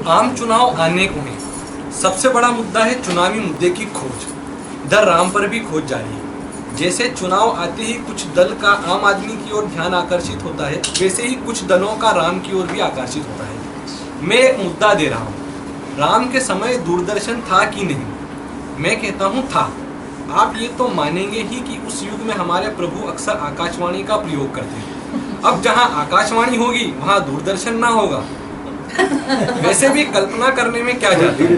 आम चुनाव आने को है। सबसे बड़ा मुद्दा है चुनावी मुद्दे की खोज। इधर राम पर भी खोज जारी है। जैसे चुनाव आते ही कुछ दल का आम आदमी की ओर ध्यान आकर्षित होता है, वैसे ही कुछ दलों का राम की ओर भी आकर्षित होता है। मैं एक मुद्दा दे रहा हूँ, राम के समय दूरदर्शन था कि नहीं? मैं कहता हूँ था। आप ये तो मानेंगे ही कि उस युग में हमारे प्रभु अक्सर आकाशवाणी का प्रयोग करते हैं। अब जहाँ आकाशवाणी होगी वहाँ दूरदर्शन ना होगा। वैसे भी कल्पना करने में क्या जाता है,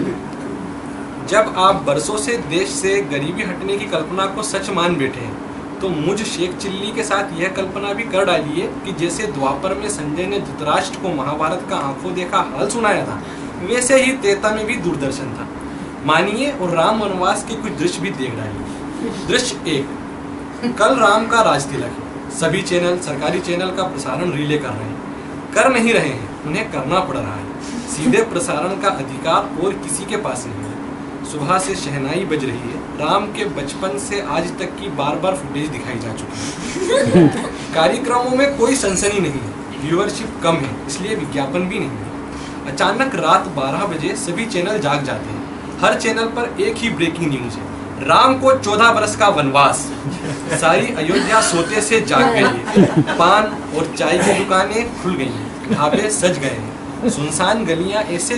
जब आप बरसों से देश से गरीबी हटने की कल्पना को सच मान बैठे हैं, तो मुझ शेख चिल्ली के साथ यह कल्पना भी कर डालिए कि जैसे द्वापर में संजय ने धृतराष्ट्र को महाभारत का आंखों देखा हाल सुनाया था, वैसे ही त्रेता में भी दूरदर्शन था। मानिए और राम वनवास के कुछ दृश्य भी देख डालिए। दृश्य 1, कल राम का राज तिलक है। सभी चैनल सरकारी चैनल का प्रसारण रिले कर रहे हैं, कर नहीं रहे हैं, उन्हें करना पड़ रहा है। सीधे प्रसारण का अधिकार और किसी के पास नहीं है। सुबह से शहनाई बज रही है। राम के बचपन से आज तक की बार बार फुटेज दिखाई जा चुकी है। कार्यक्रमों में कोई सनसनी नहीं है, व्यूअरशिप कम है, इसलिए विज्ञापन भी नहीं है। अचानक रात 12 बजे सभी चैनल जाग जाते हैं। हर चैनल पर एक ही ब्रेकिंग न्यूज है, राम को 14 बरस का वनवास। सारी अयोध्या सोते से जाग गई है। पान और चाय की दुकानें खुल गई हैं, ढाबे सज गए हैं। सुनसान गलियां ऐसे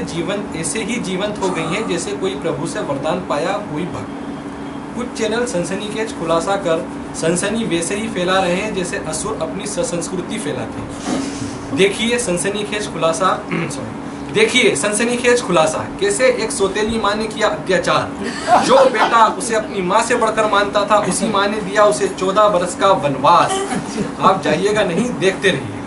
ही जीवंत हो गई हैं जैसे कोई प्रभु से वरदान पाया कोई भक्त। कुछ चैनल सनसनीखेज खुलासा कर सनसनी वैसे ही फैला रहे हैं जैसे असुर अपनी संस्कृति फैलाते हैं। देखिए सनसनीखेज खुलासा, कैसे एक सौतेली माँ ने किया अत्याचार। जो बेटा उसे अपनी माँ से बढ़कर मानता था, उसी माँ ने दिया उसे 14 बरस का वनवास। आप जाइएगा नहीं, देखते रहिएगा।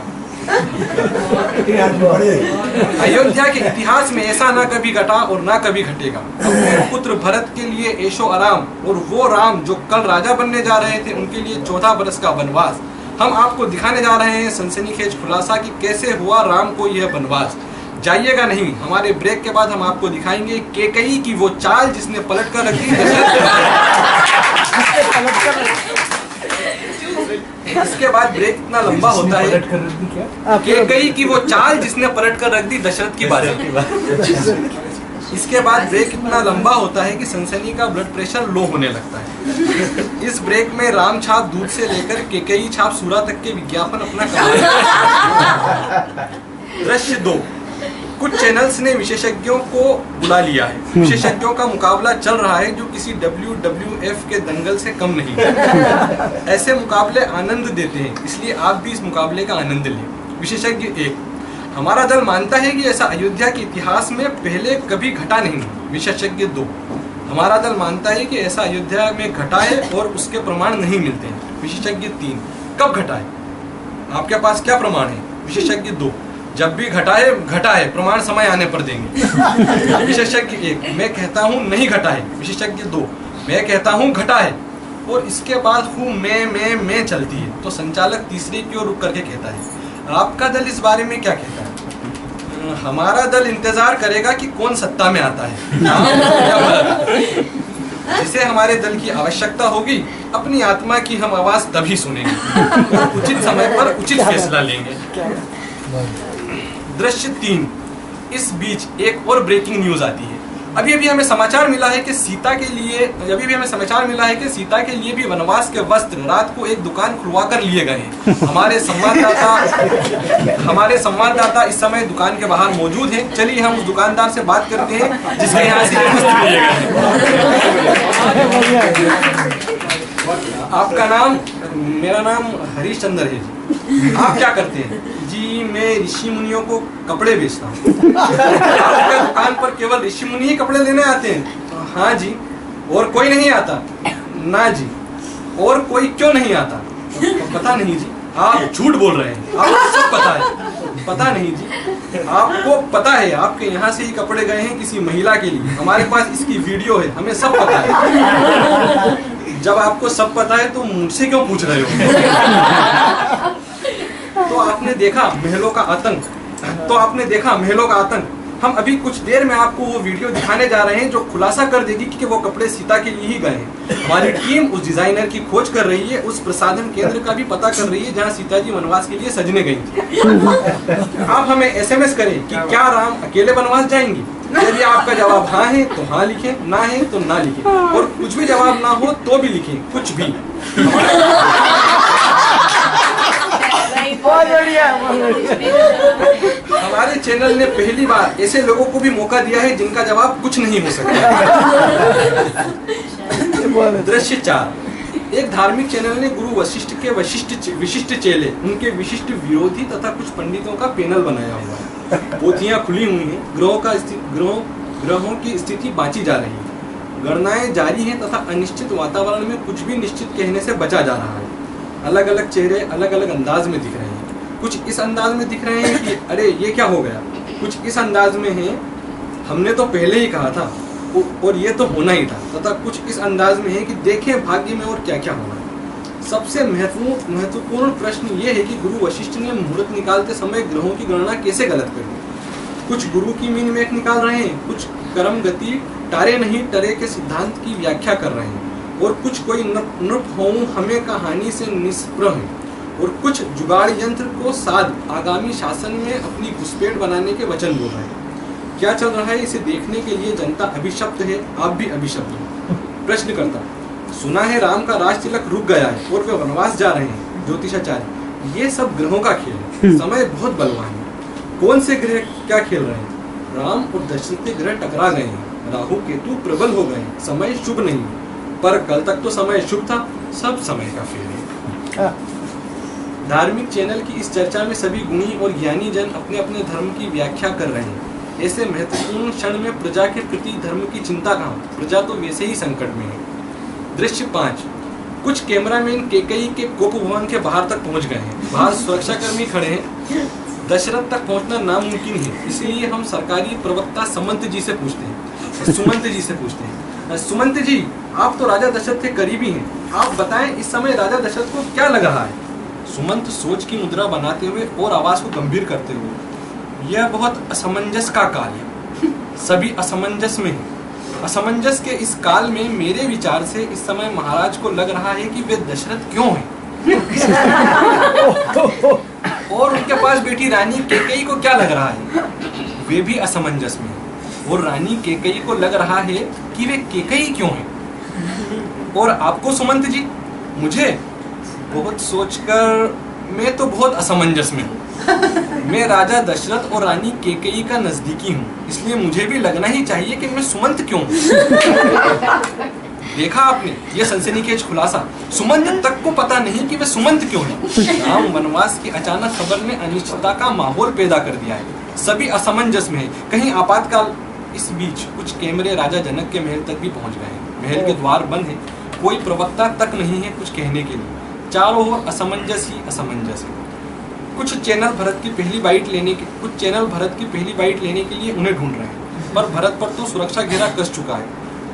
अयोध्या के इतिहास में ऐसा ना कभी घटा और ना कभी घटेगा। अपने पुत्र भरत के लिए ऐशो आराम, और वो राम जो कल राजा बनने जा रहे थे उनके लिए 14 बरस का वनवास। हम आपको दिखाने जा रहे हैं सनसनीखेज खुलासा कि कैसे हुआ राम को यह वनवास। जाइएगा नहीं, हमारे ब्रेक के बाद हम आपको दिखाएंगे कैकेयी की वो चाल जिसने पलट कर रख दी। इसके बाद ब्रेक इतना लंबा होता है, कैकेयी की वो चाल जिसने पलट कर रख दी दशरथ की बात। इसके बाद ब्रेक इतना लंबा होता है कि सनसनी का ब्लड प्रेशर लो होने लगता है। इस ब्रेक में राम छाप दूध से लेकर कैकेयी छाप सूरा तक के विज्ञापन अपना कमाल। दृश्य 2, कुछ चैनल्स ने विशेषज्ञों को बुला लिया है। विशेषज्ञों का मुकाबला चल रहा है जो किसी WWF के दंगल से कम नहीं है। ऐसे मुकाबले आनंद देते हैं, इसलिए आप भी इस मुकाबले का आनंद लें। विशेषज्ञ 1, हमारा दल मानता है कि ऐसा अयोध्या के इतिहास में पहले कभी घटा नहीं। विशेषज्ञ 2, हमारा दल मानता है कि ऐसा अयोध्या में घटा है और उसके प्रमाण नहीं मिलते हैं। विशेषज्ञ 3, कब घटा है, आपके पास क्या प्रमाण है? विशेषज्ञ 2, जब भी घटा है, प्रमाण समय आने पर देंगे। विशेषज्ञ 1, मैं कहता हूँ नहीं घटा है। विशेषज्ञ 2, मैं कहता हूँ घटा है। और इसके बाद हूँ मैं चलती है, तो संचालक तीसरे की ओर रुक करके कहता है, आपका दल इस बारे में क्या कहता है? हमारा दल इंतजार करेगा कि कौन सत्ता में आता है। जिसे हमारे दल की आवश्यकता होगी, अपनी आत्मा की हम आवाज तभी सुनेंगे और उचित समय पर उचित फैसला लेंगे। दृश्य 3, इस बीच एक और ब्रेकिंग न्यूज आती है। अभी हमें समाचार मिला है कि सीता के लिए भी वनवास के वस्त्र रात को एक दुकान खुलवा कर लिए गए हैं। हमारे संवाददाता इस समय दुकान के बाहर मौजूद हैं। चलिए हम उस दुकानदार से बात करते हैं जिसके यहाँ से वस्त्र लिए गए हैं। आपका नाम? मेरा नाम हरीश चंद्र है जी। आप क्या करते हैं? जी, मैं ऋषि मुनियों को कपड़े बेचता हूँ। आपके दुकान पर केवल ऋषि मुनि ही कपड़े लेने आते हैं? हाँ जी। और कोई नहीं आता? ना जी। और कोई क्यों नहीं आता? पता नहीं जी। आप झूठ बोल रहे हैं, आपको सब पता है। पता नहीं जी। आपको पता है, आपके यहाँ से ही कपड़े गए हैं किसी महिला के लिए। हमारे पास इसकी वीडियो है, हमें सब पता है। जब आपको सब पता है तो मुझसे क्यों पूछ रहे हो? तो आपने देखा महलों का आतंक। हम अभी कुछ देर में आपको वो वीडियो दिखाने जा रहे हैं जो खुलासा कर देगी कि वो कपड़े सीता के लिए ही गए हैं। हमारी टीम उस डिजाइनर की खोज कर रही है, उस प्रसाधन केंद्र का भी पता कर रही है जहां सीता जी वनवास के लिए सजने गई थी। आप हमें एसएमएस करें कि क्या राम अकेले वनवास जाएंगी। यदि आपका जवाब हाँ है तो हाँ लिखें, ना है तो ना लिखें, और कुछ भी जवाब ना हो तो भी लिखें, कुछ भी। हमारे चैनल ने पहली बार ऐसे लोगों को भी मौका दिया है जिनका जवाब कुछ नहीं हो सकता। दृश्य 4। एक धार्मिक चैनल ने गुरु वशिष्ठ के विशिष्ट चेले, उनके विशिष्ट विरोधी तथा कुछ पंडितों का पैनल बनाया हुआ है। पोथियां खुली हुई हैं, ग्रहों की स्थिति बांची जा रही है, गणनाएं जारी हैं तथा अनिश्चित वातावरण में कुछ भी निश्चित कहने से बचा जा रहा है। अलग अलग चेहरे अलग अलग अंदाज में दिख रहे हैं। कुछ इस अंदाज में दिख रहे हैं कि अरे ये क्या हो गया, कुछ इस अंदाज में है हमने तो पहले ही कहा था और ये तो होना ही था, तथा कुछ इस अंदाज में है कि देखें भाग्य में और क्या क्या होना है। सबसे महत्वपूर्ण प्रश्न ये है कि गुरु वशिष्ठ ने मुहूर्त निकालते समय ग्रहों की गणना कैसे गलत करी। कुछ गुरु की मीन में निकाल रहे हैं, कुछ कर्म गति टारे नहीं टरे के सिद्धांत की व्याख्या कर रहे हैं, और कुछ कोई नृप होऊं हमें कहानी से निष्प्रह है, और कुछ जुगाड़ यंत्र को साध आगामी शासन में अपनी घुसपैठ बनाने के वचन बोल रहे हैं। क्या चल रहा है इसे देखने के लिए जनता अभिशप्त है, आप भी अभिशप्त हो। प्रश्नकर्ता, सुना है राम का राज तिलक रुक गया है और वे वनवास जा रहे हैं। ज्योतिषाचार्य, ये सब ग्रहों का खेल है, समय बहुत बलवान है। कौन से ग्रह क्या खेल रहे हैं? राम और दशरथ के ग्रह टकरा गए हैं, राहु केतु प्रबल हो गए, समय शुभ नहीं है, पर कल तक तो समय शुभ था, सब समय का फेर है। धार्मिक चैनल की इस चर्चा में सभी गुणी और ज्ञानी जन अपने अपने धर्म की व्याख्या कर रहे हैं। ऐसे महत्वपूर्ण क्षण में प्रजा के प्रति धर्म की चिंता कहाँ, प्रजा तो वैसे ही संकट में है। दृश्य 5। कुछ कैमरामैन केकई के गोप भवन के बाहर तक पहुंच गए हैं, बाहर सुरक्षाकर्मी खड़े हैं। दशरथ तक पहुंचना नामुमकिन है, इसलिए हम सरकारी प्रवक्ता सुमंत जी से पूछते हैं। सुमंत जी, आप तो राजा दशरथ के करीबी हैं, आप बताएं इस समय राजा दशरथ को क्या लग रहा है। सुमंत सोच की मुद्रा बनाते हुए और आवाज को गंभीर करते हुए, यह बहुत असमंजस का काल है, सभी असमंजस में है। असमंजस के इस काल में मेरे विचार से इस समय महाराज को लग रहा है कि वे दशरथ क्यों हैं और उनके पास बेटी रानी केकई को क्या लग रहा है, वे भी असमंजस में है। और रानी केकई को लग रहा है कि वे केकई क्यों हैं। और आपको सुमंत जी, मुझे बहुत सोचकर मैं तो बहुत असमंजस में हूँ। मैं राजा दशरथ और रानी केकई का नजदीकी हूँ, इसलिए मुझे भी लगना ही चाहिए कि मैं सुमंत क्यों हूँ। देखा आपने ये सनसनीखेज खुलासा, सुमंत तक को पता नहीं कि वे सुमंत क्यों हैं। राम वनवास की अचानक खबर ने अनिश्चितता का माहौल पैदा कर दिया है, सभी असमंजस में है। कहीं आपातकाल। इस बीच कुछ कैमरे राजा जनक के महल तक भी पहुंच गए हैं। महल के द्वार बंद है, कोई प्रवक्ता तक नहीं है कुछ कहने के लिए। चारों ओर असमंजस ही असमंजस है। कुछ चैनल भरत की पहली बाइट लेने के लिए उन्हें ढूंढ रहे हैं, पर भरत पर तो सुरक्षा घेरा कस चुका है।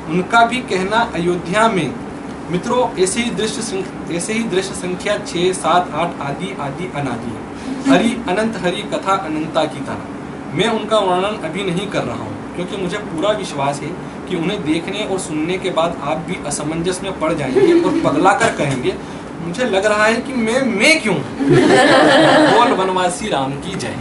उनका भी कहना अयोध्या में मित्रों ऐसे ही दृश्य संख्या 6, 7, 8 आदि आदि अनादि है। हरि अनंत हरि कथा अनंता की तरह। मैं उनका वर्णन अभी नहीं कर रहा हूँ, क्योंकि मुझे पूरा विश्वास है कि उन्हें देखने और सुनने के बाद आप भी असमंजस में पड़ जाएंगे और पगला कर कहेंगे, मुझे लग रहा है कि मैं क्यों। बोल वनवासी राम की जय।